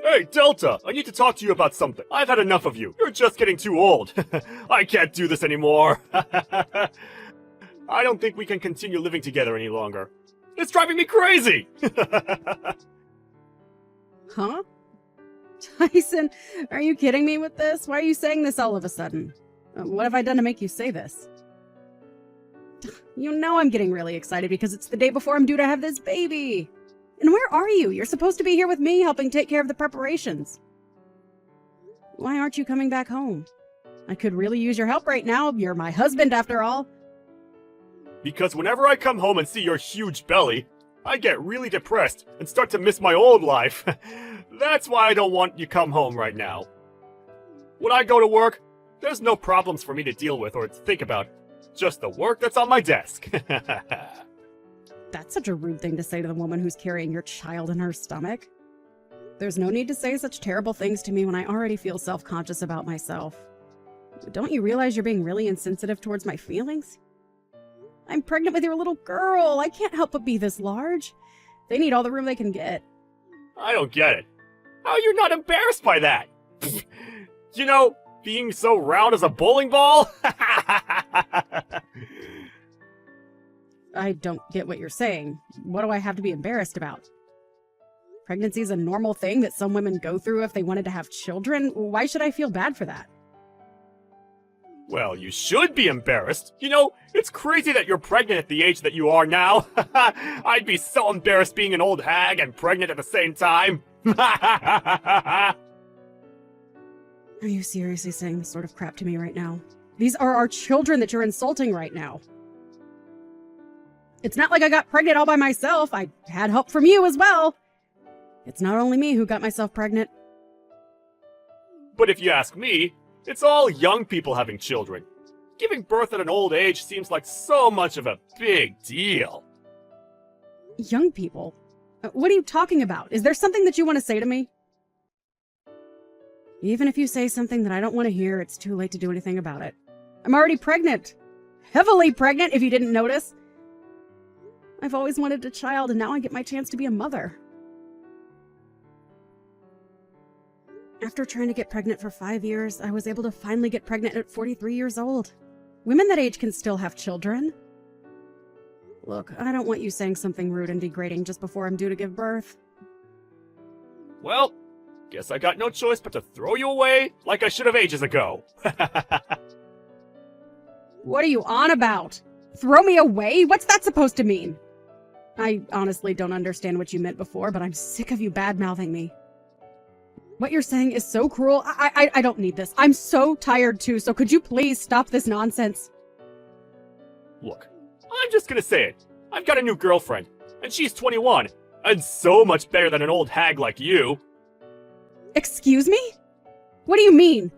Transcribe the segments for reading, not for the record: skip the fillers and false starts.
Hey, Delta, I need to talk to you about something. I've had enough of you. You're just getting too old. I can't do this anymore. I don't think we can continue living together any longer. It's driving me crazy! Huh? Tyson, are you kidding me with this? Why are you saying this all of a sudden? What have I done to make you say this? You know I'm getting really excited because it's the day before I'm due to have this baby. And where are you? You're supposed to be here with me helping take care of the preparations. Why aren't you coming back home? I could really use your help right now. You're my husband after all. Because whenever I come home and see your huge belly, I get really depressed and start to miss my old life. That's why I don't want you come home right now. When I go to work, there's no problems for me to deal with or think about. Just the work that's on my desk. That's such a rude thing to say to the woman who's carrying your child in her stomach. There's no need to say such terrible things to me when I already feel self-conscious about myself. Don't you realize you're being really insensitive towards my feelings? I'm pregnant with your little girl. I can't help but be this large. They need all the room they can get. I don't get it. How are you not embarrassed by that? You know, being so round as a bowling ball? I don't get what you're saying. What do I have to be embarrassed about? Pregnancy is a normal thing that some women go through if they wanted to have children. Why should I feel bad for that? Well, you should be embarrassed. You know, it's crazy that you're pregnant at the age that you are now. I'd be so embarrassed being an old hag and pregnant at the same time. Are you seriously saying this sort of crap to me right now? These are our children that you're insulting right now. It's not like I got pregnant all by myself. I had help from you as well. It's not only me who got myself pregnant. But if you ask me, it's all young people having children. Giving birth at an old age seems like so much of a big deal. Young people? What are you talking about? Is there something that you want to say to me? Even if you say something that I don't want to hear, it's too late to do anything about it. I'm already pregnant. Heavily pregnant, if you didn't notice. I've always wanted a child, and now I get my chance to be a mother. After trying to get pregnant for 5 years, I was able to finally get pregnant at 43 years old. Women that age can still have children. Look, I don't want you saying something rude and degrading just before I'm due to give birth. Well, guess I got no choice but to throw you away like I should have ages ago. What are you on about? Throw me away? What's that supposed to mean? I honestly don't understand what you meant before, but I'm sick of you bad-mouthing me. What you're saying is so cruel. I don't need this. I'm so tired too, so could you please stop this nonsense? Look, I'm just gonna say it. I've got a new girlfriend, and she's 21, and so much better than an old hag like you. Excuse me? What do you mean?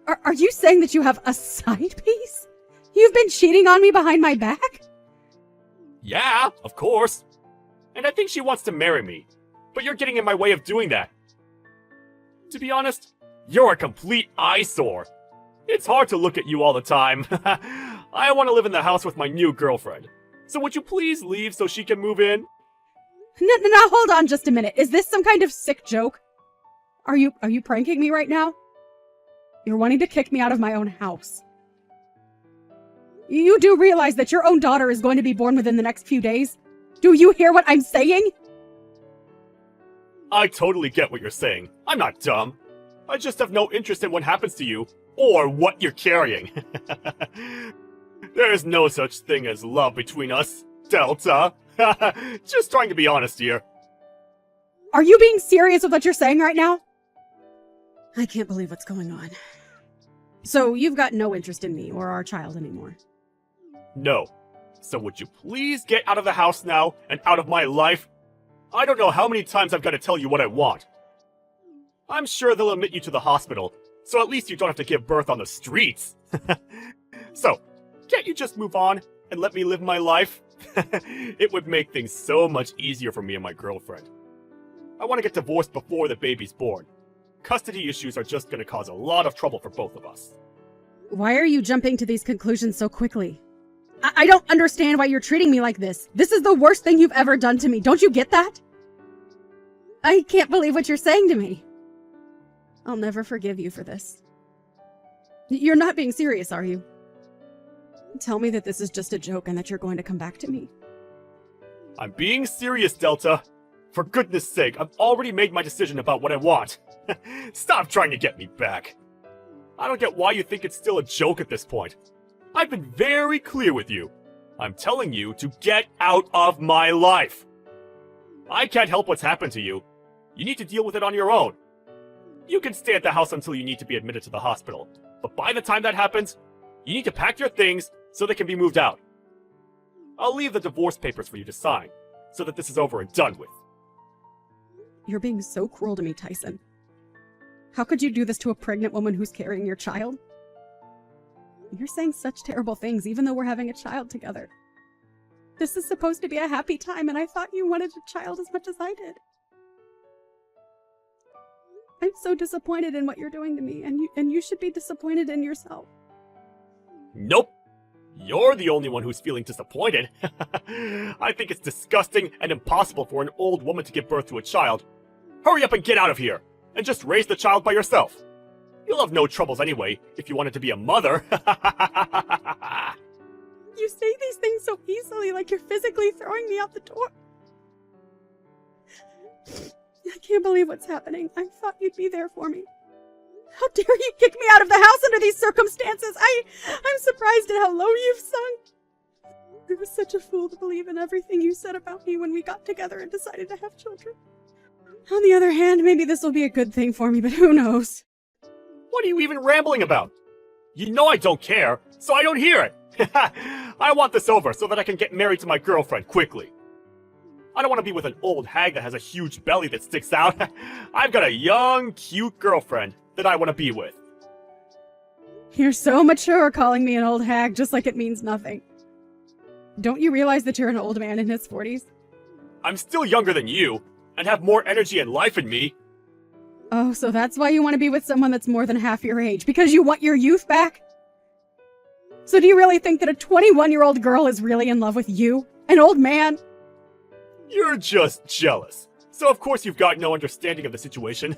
Are you saying that you have a side piece? You've been cheating on me behind my back? Yeah, of course. And I think she wants to marry me, but you're getting in my way of doing that. To be honest, you're a complete eyesore. It's hard to look at you all the time. I want to live in the house with my new girlfriend. So would you please leave so she can move in? Now hold on just a minute. Is this some kind of sick joke? Are you pranking me right now? You're wanting to kick me out of my own house. You do realize that your own daughter is going to be born within the next few days? Do you hear what I'm saying? I totally get what you're saying. I'm not dumb. I just have no interest in what happens to you, or what you're carrying. There is no such thing as love between us, Delta. Just trying to be honest here. Are you being serious with what you're saying right now? I can't believe what's going on. So you've got no interest in me or our child anymore? No. So would you please get out of the house now and out of my life? I don't know how many times I've got to tell you what I want. I'm sure they'll admit you to the hospital, so at least you don't have to give birth on the streets. So, can't you just move on and let me live my life? It would make things so much easier for me and my girlfriend. I want to get divorced before the baby's born. Custody issues are just going to cause a lot of trouble for both of us. Why are you jumping to these conclusions so quickly? I don't understand why you're treating me like this. This is the worst thing you've ever done to me. Don't you get that? I can't believe what you're saying to me. I'll never forgive you for this. You're not being serious, are you? Tell me that this is just a joke and that you're going to come back to me. I'm being serious, Delta. For goodness sake, I've already made my decision about what I want. Stop trying to get me back. I don't get why you think it's still a joke at this point. I've been very clear with you. I'm telling you to get out of my life. I can't help what's happened to you. You need to deal with it on your own. You can stay at the house until you need to be admitted to the hospital. But by the time that happens, you need to pack your things so they can be moved out. I'll leave the divorce papers for you to sign, so that this is over and done with. You're being so cruel to me, Tyson. How could you do this to a pregnant woman who's carrying your child? You're saying such terrible things, even though we're having a child together. This is supposed to be a happy time, and I thought you wanted a child as much as I did. I'm so disappointed in what you're doing to me, and you should be disappointed in yourself. Nope. You're the only one who's feeling disappointed. I think it's disgusting and impossible for an old woman to give birth to a child. Hurry up and get out of here, and just raise the child by yourself. You'll have no troubles anyway, if you wanted to be a mother. You say these things so easily, like you're physically throwing me out the door. I can't believe what's happening. I thought you'd be there for me. How dare you kick me out of the house under these circumstances? I'm surprised at how low you've sunk. I was such a fool to believe in everything you said about me when we got together and decided to have children. On the other hand, maybe this will be a good thing for me, but who knows? What are you even rambling about? You know I don't care, so I don't hear it. I want this over so that I can get married to my girlfriend quickly. I don't want to be with an old hag that has a huge belly that sticks out. I've got a young, cute girlfriend that I want to be with. You're so mature calling me an old hag just like it means nothing. Don't you realize that you're an old man in his 40s? I'm still younger than you, and have more energy and life in me. Oh, so that's why you want to be with someone that's more than half your age? Because you want your youth back? So do you really think that a 21-year-old girl is really in love with you? An old man? You're just jealous. So of course you've got no understanding of the situation.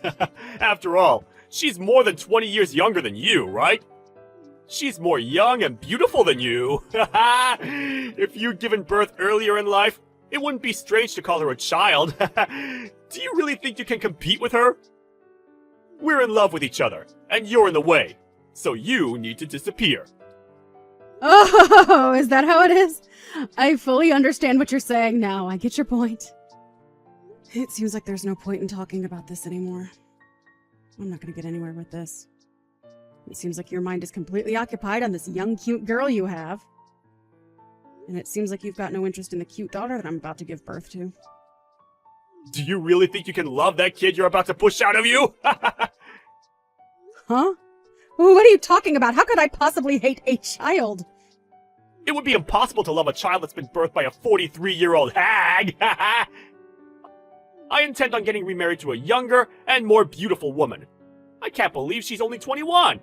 After all, she's more than 20 years younger than you, right? She's more young and beautiful than you. If you'd given birth earlier in life, it wouldn't be strange to call her a child. Do you really think you can compete with her? We're in love with each other, and you're in the way. So you need to disappear. Oh, is that how it is? I fully understand what you're saying now. I get your point. It seems like there's no point in talking about this anymore. I'm not going to get anywhere with this. It seems like your mind is completely occupied on this young, cute girl you have. And it seems like you've got no interest in the cute daughter that I'm about to give birth to. Do you really think you can love that kid you're about to push out of you? Huh? What are you talking about? How could I possibly hate a child? It would be impossible to love a child that's been birthed by a 43-year-old hag. I intend on getting remarried to a younger and more beautiful woman. I can't believe she's only 21.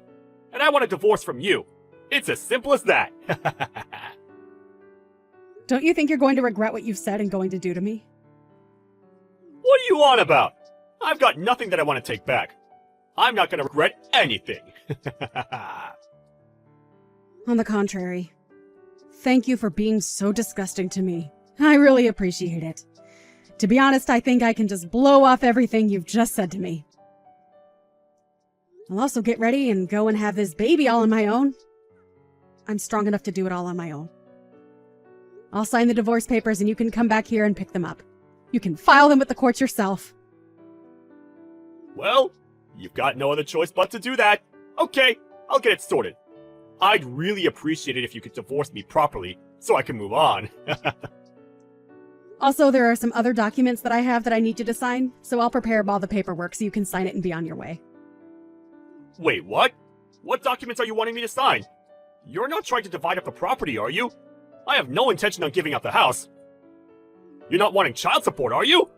And I want a divorce from you. It's as simple as that. Don't you think you're going to regret what you've said and going to do to me? What are you on about? I've got nothing that I want to take back. I'm not going to regret anything. On the contrary. Thank you for being so disgusting to me. I really appreciate it. To be honest, I think I can just blow off everything you've just said to me. I'll also get ready and go and have this baby all on my own. I'm strong enough to do it all on my own. I'll sign the divorce papers and you can come back here and pick them up. You can file them with the courts yourself. Well, you've got no other choice but to do that. Okay, I'll get it sorted. I'd really appreciate it if you could divorce me properly, so I can move on. Also, there are some other documents that I have that I need you to sign, so I'll prepare all the paperwork so you can sign it and be on your way. Wait, what? What documents are you wanting me to sign? You're not trying to divide up the property, are you? I have no intention on giving up the house. You're not wanting child support, are you?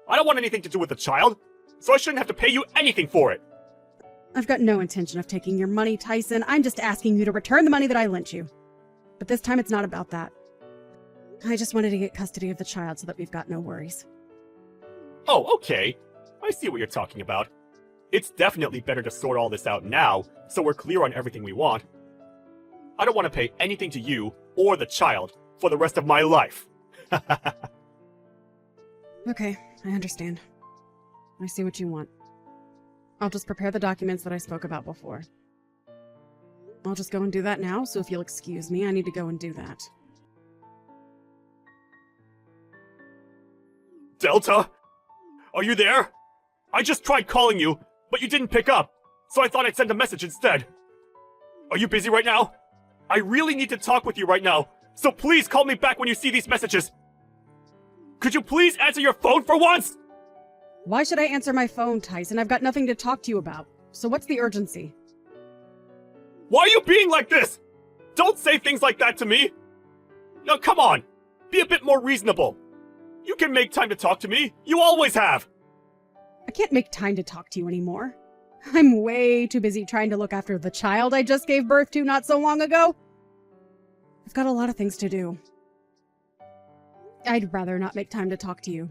I don't want anything to do with the child, so I shouldn't have to pay you anything for it. I've got no intention of taking your money, Tyson. I'm just asking you to return the money that I lent you. But this time it's not about that. I just wanted to get custody of the child so that we've got no worries. Oh, okay. I see what you're talking about. It's definitely better to sort all this out now, so we're clear on everything we want. I don't want to pay anything to you or the child for the rest of my life. Okay, I understand. I see what you want. I'll just prepare the documents that I spoke about before. I'll just go and do that now, so if you'll excuse me, I need to go and do that. Delta? Are you there? I just tried calling you, but you didn't pick up, so I thought I'd send a message instead. Are you busy right now? I really need to talk with you right now, so please call me back when you see these messages. Could you please answer your phone for once? Why should I answer my phone, Tyson? I've got nothing to talk to you about. So what's the urgency? Why are you being like this? Don't say things like that to me. Now come on, be a bit more reasonable. You can make time to talk to me. You always have. I can't make time to talk to you anymore. I'm way too busy trying to look after the child I just gave birth to not so long ago. I've got a lot of things to do. I'd rather not make time to talk to you.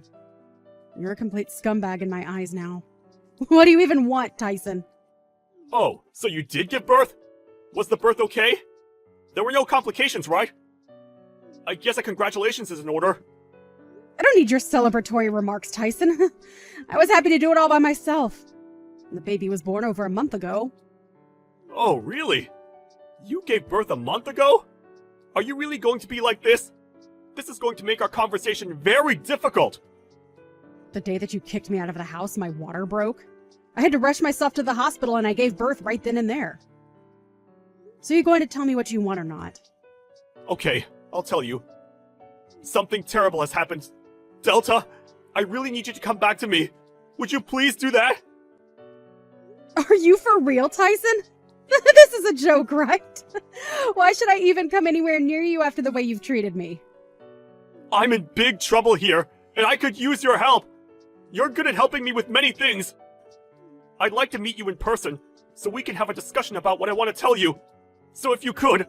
You're a complete scumbag in my eyes now. What do you even want, Tyson? Oh, so you did give birth? Was the birth okay? There were no complications, right? I guess a congratulations is in order. I don't need your celebratory remarks, Tyson. I was happy to do it all by myself. The baby was born over a month ago. Oh, really? You gave birth a month ago? Are you really going to be like this? This is going to make our conversation very difficult. The day that you kicked me out of the house, my water broke. I had to rush myself to the hospital and I gave birth right then and there. So you're going to tell me what you want or not? Okay, I'll tell you. Something terrible has happened. Delta, I really need you to come back to me. Would you please do that? Are you for real, Tyson? This is a joke, right? Why should I even come anywhere near you after the way you've treated me? I'm in big trouble here, and I could use your help. You're good at helping me with many things. I'd like to meet you in person, so we can have a discussion about what I want to tell you. So if you could,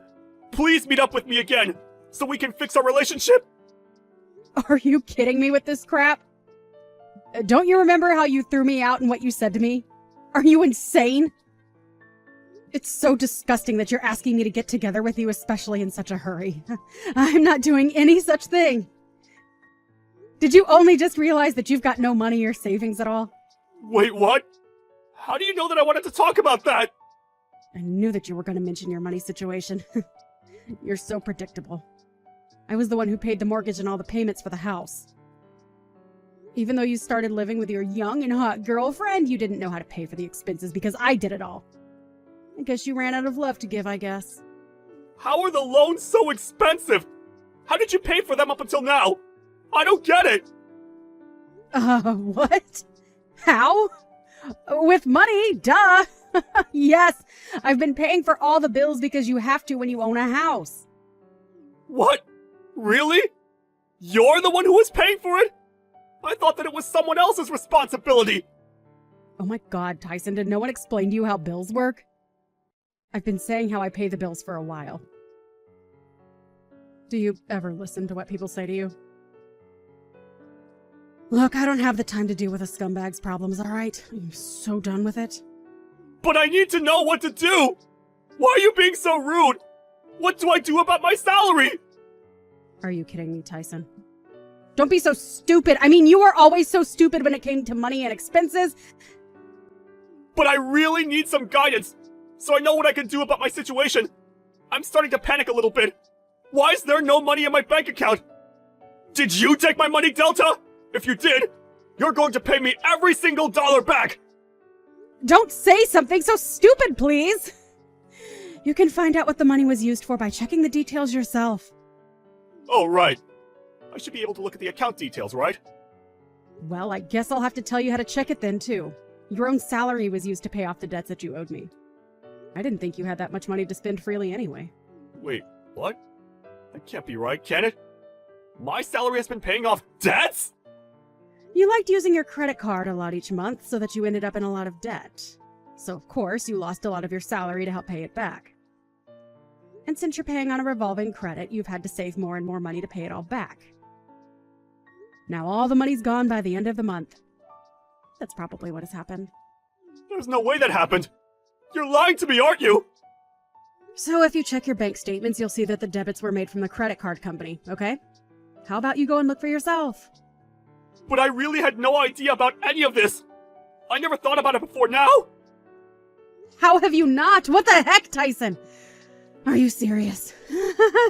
please meet up with me again, so we can fix our relationship. Are you kidding me with this crap? Don't you remember how you threw me out and what you said to me? Are you insane? It's so disgusting that you're asking me to get together with you, especially in such a hurry. I'm not doing any such thing. Did you only just realize that you've got no money or savings at all? Wait, what? How do you know that I wanted to talk about that? I knew that you were going to mention your money situation. You're so predictable. I was the one who paid the mortgage and all the payments for the house. Even though you started living with your young and hot girlfriend, you didn't know how to pay for the expenses because I did it all. I guess you ran out of love to give, I guess. How are the loans so expensive? How did you pay for them up until now? I don't get it! What? How? With money, duh! Yes, I've been paying for all the bills because you have to when you own a house. What? Really? You're the one who was paying for it? I thought that it was someone else's responsibility! Oh my god, Tyson, did no one explain to you how bills work? I've been saying how I pay the bills for a while. Do you ever listen to what people say to you? Look, I don't have the time to deal with a scumbag's problems, alright? I'm so done with it. But I need to know what to do! Why are you being so rude? What do I do about my salary? Are you kidding me, Tyson? Don't be so stupid! I mean, you were always so stupid when it came to money and expenses! But I really need some guidance, so I know what I can do about my situation. I'm starting to panic a little bit. Why is there no money in my bank account? Did you take my money, Delta? If you did, you're going to pay me every single dollar back! Don't say something so stupid, please! You can find out what the money was used for by checking the details yourself. Oh, right. I should be able to look at the account details, right? Well, I guess I'll have to tell you how to check it then, too. Your own salary was used to pay off the debts that you owed me. I didn't think you had that much money to spend freely anyway. Wait, what? That can't be right, can it? My salary has been paying off debts? You liked using your credit card a lot each month so that you ended up in a lot of debt. So, of course, you lost a lot of your salary to help pay it back. And since you're paying on a revolving credit, you've had to save more and more money to pay it all back. Now all the money's gone by the end of the month. That's probably what has happened. There's no way that happened. You're lying to me, aren't you? So if you check your bank statements, you'll see that the debits were made from the credit card company, okay? How about you go and look for yourself? But I really had no idea about any of this. I never thought about it before now. How have you not? What the heck, Tyson? Are you serious?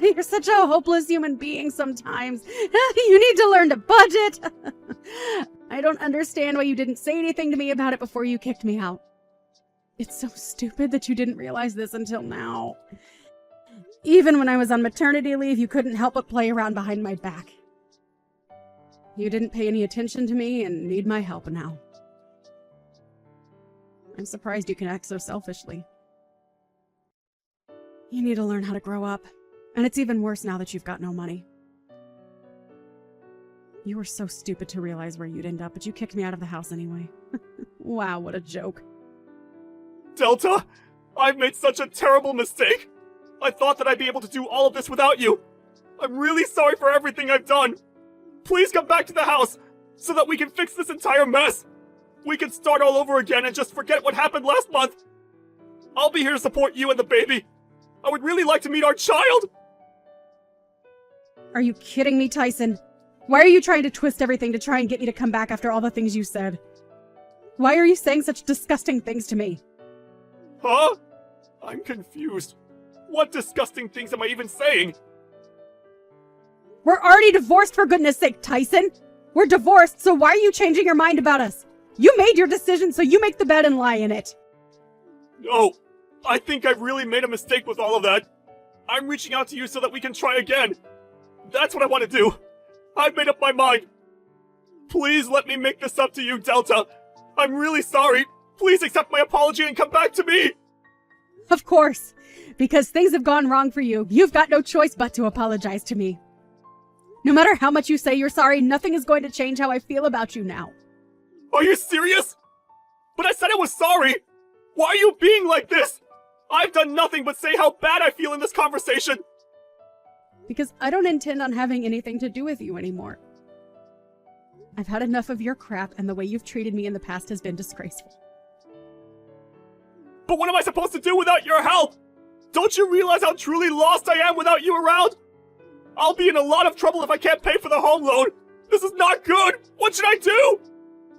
You're such a hopeless human being sometimes. You need to learn to budget. I don't understand why you didn't say anything to me about it before you kicked me out. It's so stupid that you didn't realize this until now. Even when I was on maternity leave, you couldn't help but play around behind my back. You didn't pay any attention to me and need my help now. I'm surprised you can act so selfishly. You need to learn how to grow up. And it's even worse now that you've got no money. You were so stupid to realize where you'd end up, but you kicked me out of the house anyway. Wow, what a joke. Delta, I've made such a terrible mistake. I thought that I'd be able to do all of this without you. I'm really sorry for everything I've done. Please come back to the house so that we can fix this entire mess. We can start all over again and just forget what happened last month. I'll be here to support you and the baby. I would really like to meet our child. Are you kidding me, Tyson? Why are you trying to twist everything to try and get me to come back after all the things you said? Why are you saying such disgusting things to me? Huh? I'm confused. What disgusting things am I even saying? We're already divorced, for goodness sake, Tyson! We're divorced, so why are you changing your mind about us? You made your decision, so you make the bed and lie in it. No, I think I've really made a mistake with all of that. I'm reaching out to you so that we can try again. That's what I want to do. I've made up my mind. Please let me make this up to you, Delta. I'm really sorry. Please accept my apology and come back to me. Of course. Because things have gone wrong for you. You've got no choice but to apologize to me. No matter how much you say you're sorry, nothing is going to change how I feel about you now. Are you serious? But I said I was sorry. Why are you being like this? I've done nothing but say how bad I feel in this conversation. Because I don't intend on having anything to do with you anymore. I've had enough of your crap, and the way you've treated me in the past has been disgraceful. But what am I supposed to do without your help? Don't you realize how truly lost I am without you around? I'll be in a lot of trouble if I can't pay for the home loan. This is not good. What should I do?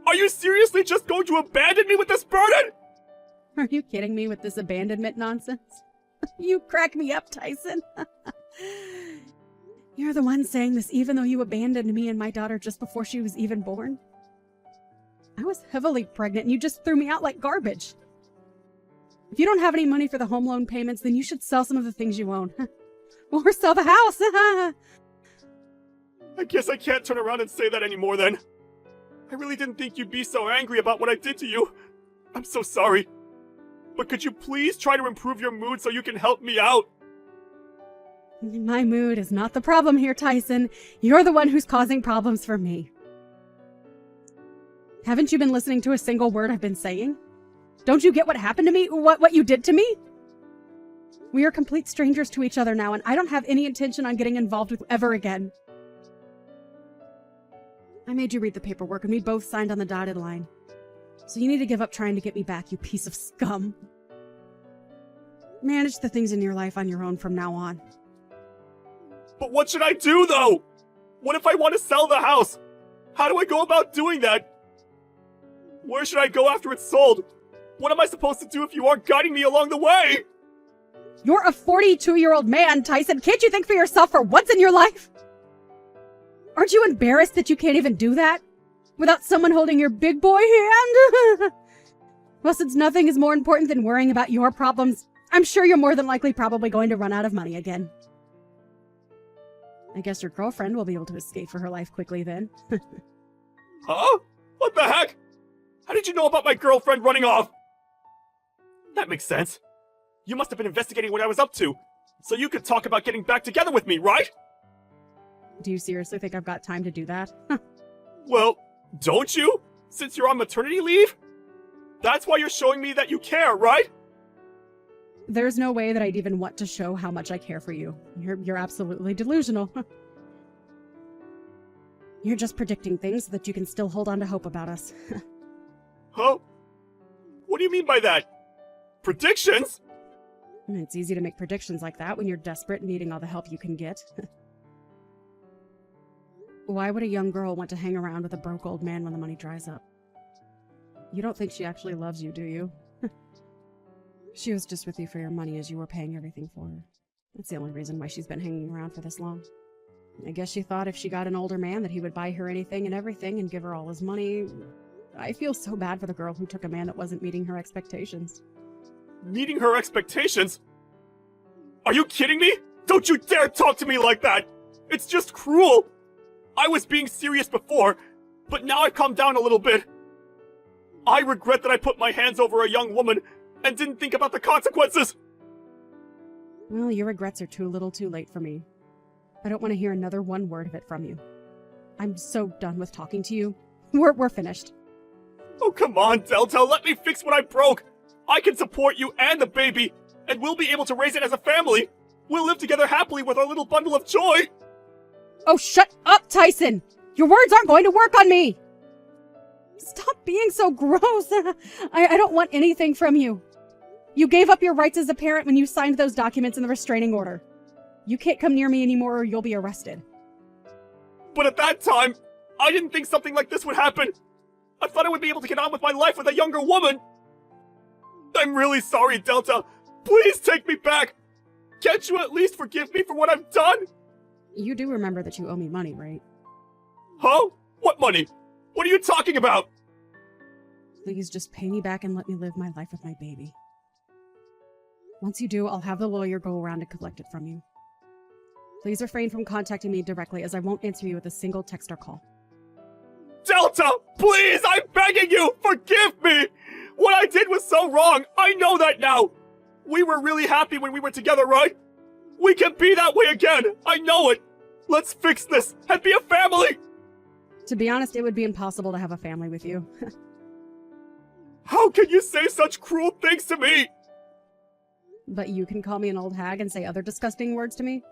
Are you seriously just going to abandon me with this burden? Are you kidding me with this abandonment nonsense? You crack me up, Tyson. You're the one saying this even though you abandoned me and my daughter just before she was even born. I was heavily pregnant and you just threw me out like garbage. If you don't have any money for the home loan payments, then you should sell some of the things you own. Or sell the house. I guess I can't turn around and say that anymore then. I really didn't think you'd be so angry about what I did to you. I'm so sorry. But could you please try to improve your mood so you can help me out? My mood is not the problem here, Tyson. You're the one who's causing problems for me. Haven't you been listening to a single word I've been saying? Don't you get what happened to me? What you did to me? We are complete strangers to each other now, and I don't have any intention on getting involved with you ever again. I made you read the paperwork, and we both signed on the dotted line. So you need to give up trying to get me back, you piece of scum. Manage the things in your life on your own from now on. But what should I do, though? What if I want to sell the house? How do I go about doing that? Where should I go after it's sold? What am I supposed to do if you aren't guiding me along the way? You're a 42-year-old man, Tyson. Can't you think for yourself for once in your life? Aren't you embarrassed that you can't even do that? Without someone holding your big boy hand? Well, since nothing is more important than worrying about your problems, I'm sure you're more than likely probably going to run out of money again. I guess your girlfriend will be able to escape for her life quickly then. Huh? What the heck? How did you know about my girlfriend running off? That makes sense. You must have been investigating what I was up to, so you could talk about getting back together with me, right? Do you seriously think I've got time to do that? Well, don't you? Since you're on maternity leave? That's why you're showing me that you care, right? There's no way that I'd even want to show how much I care for you. You're absolutely delusional. You're just predicting things so that you can still hold on to hope about us. Huh? What do you mean by that? Predictions? It's easy to make predictions like that when you're desperate and needing all the help you can get. Why would a young girl want to hang around with a broke old man when the money dries up? You don't think she actually loves you, do you? She was just with you for your money as you were paying everything for her. That's the only reason why she's been hanging around for this long. I guess she thought if she got an older man that he would buy her anything and everything and give her all his money. I feel so bad for the girl who took a man that wasn't meeting her expectations. Meeting her expectations? Are you kidding me? Don't you dare talk to me like that! It's just cruel! I was being serious before, but now I've calmed down a little bit. I regret that I put my hands over a young woman and didn't think about the consequences! Well, your regrets are too little too late for me. I don't want to hear another one word of it from you. I'm so done with talking to you. We're finished. Oh, come on, Delta, let me fix what I broke! I can support you and the baby, and we'll be able to raise it as a family! We'll live together happily with our little bundle of joy! Oh, shut up, Tyson! Your words aren't going to work on me! Stop being so gross! I don't want anything from you. You gave up your rights as a parent when you signed those documents in the restraining order. You can't come near me anymore or you'll be arrested. But at that time, I didn't think something like this would happen! I thought I would be able to get on with my life with a younger woman! I'm really sorry, Delta! Please take me back! Can't you at least forgive me for what I've done? You do remember that you owe me money, right? Huh? What money? What are you talking about? Please just pay me back and let me live my life with my baby. Once you do, I'll have the lawyer go around and collect it from you. Please refrain from contacting me directly, as I won't answer you with a single text or call. Delta! Please! I'm begging you! Forgive me! What I did was so wrong! I know that now! We were really happy when we were together, right? We can be that way again! I know it! Let's fix this and be a family! To be honest, it would be impossible to have a family with you. How can you say such cruel things to me? But you can call me an old hag and say other disgusting words to me?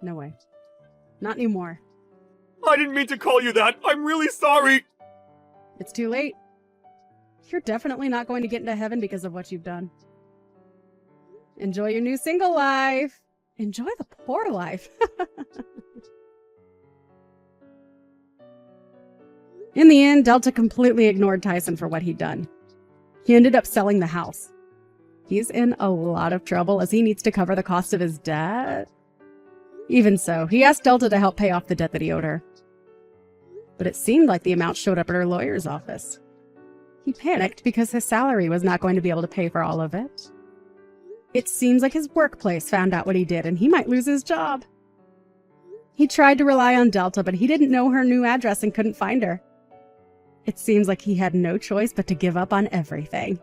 No way. Not anymore. I didn't mean to call you that. I'm really sorry. It's too late. You're definitely not going to get into heaven because of what you've done. Enjoy your new single life. Enjoy the poor life. In the end, Delta completely ignored Tyson for what he'd done. He ended up selling the house. He's in a lot of trouble as he needs to cover the cost of his debt. Even so, he asked Delta to help pay off the debt that he owed her. But it seemed like the amount showed up at her lawyer's office. He panicked because his salary was not going to be able to pay for all of it. It seems like his workplace found out what he did and he might lose his job. He tried to rely on Delta, but he didn't know her new address and couldn't find her. It seems like he had no choice but to give up on everything.